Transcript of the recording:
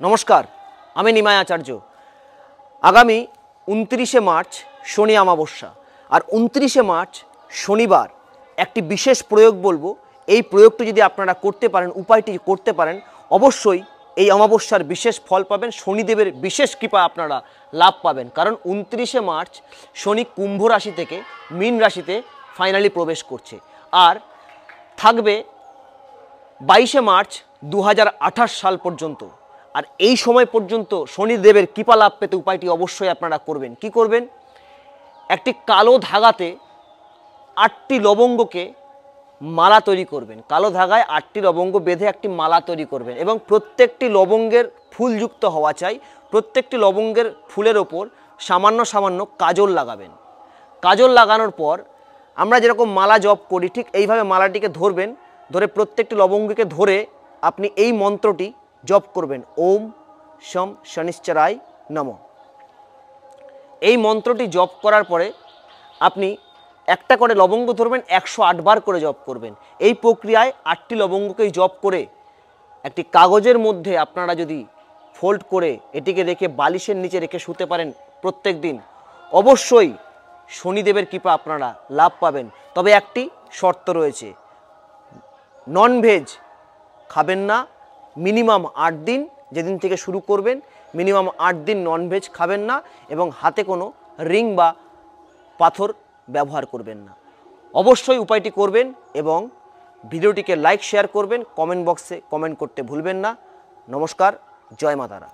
नमस्कार आमी निमाय आचार्य। आगामी 29 मार्च शनि अमाबस्या और 29 मार्च शनिवार एक विशेष प्रयोग बोलबो। এই প্রয়োগটি যদি আপনারা করতে পারেন, উপায়টি করতে পারেন, অবশ্যই এই অমাবস্যার বিশেষ ফল পাবেন, শনিদেবের বিশেষ কৃপা আপনারা লাভ পাবেন। কারণ 29 মার্চ শনি কুম্ভ রাশি থেকে মীন রাশিতে ফাইনালি প্রবেশ করছে আর থাকবে 22 মার্চ 2028 সাল পর্যন্ত। আর এই সময় পর্যন্ত শনিদেবের কৃপা লাভ পেতে উপায়টি অবশ্যই আপনারা করবেন। কি করবেন? একটি কালো ধাগাতে 8টি লবঙ্গকে মালা তৈরি করবেন। কালো ধাগায় 8টি লবঙ্গ বেঁধে একটি মালা তৈরি করবেন এবং প্রত্যেকটি লবঙ্গের ফুলযুক্ত হওয়া চাই। প্রত্যেকটি লবঙ্গের ফুলের ওপর সামান্য সামান্য কাজল লাগাবেন। কাজল লাগানোর পর আমরা যেরকম মালা জপ করি ঠিক এইভাবে মালাটিকে ধরবেন। ধরে প্রত্যেকটি লবঙ্গকে ধরে আপনি এই মন্ত্রটি জপ করবেন, ওম শম শনিশ্চরায় নমঃ। এই মন্ত্রটি জপ করার পরে আপনি একটা করে লবঙ্গ ধরবেন, 108 বার করে জপ করবেন। এই প্রক্রিয়ায় 8টি লবঙ্গকেই জপ করে একটি কাগজের মধ্যে আপনারা যদি ফোল্ড করে এটিকে রেখে বালিশের নিচে রেখে শুতে পারেন প্রত্যেক দিন, অবশ্যই শনিদেবের কৃপা আপনারা লাভ পাবেন। তবে একটি শর্ত রয়েছে, ননভেজ খাবেন না। মিনিমাম 8 দিন, যেদিন থেকে শুরু করবেন মিনিমাম 8 দিন ননভেজ খাবেন না এবং হাতে কোনো রিং বা পাথর ব্যবহার করবেন না। অবশ্যই উপায়টি করবেন এবং ভিডিওটিকে লাইক শেয়ার করবেন, কমেন্ট বক্সে কমেন্ট করতে ভুলবেন না। নমস্কার, জয় মা তারা।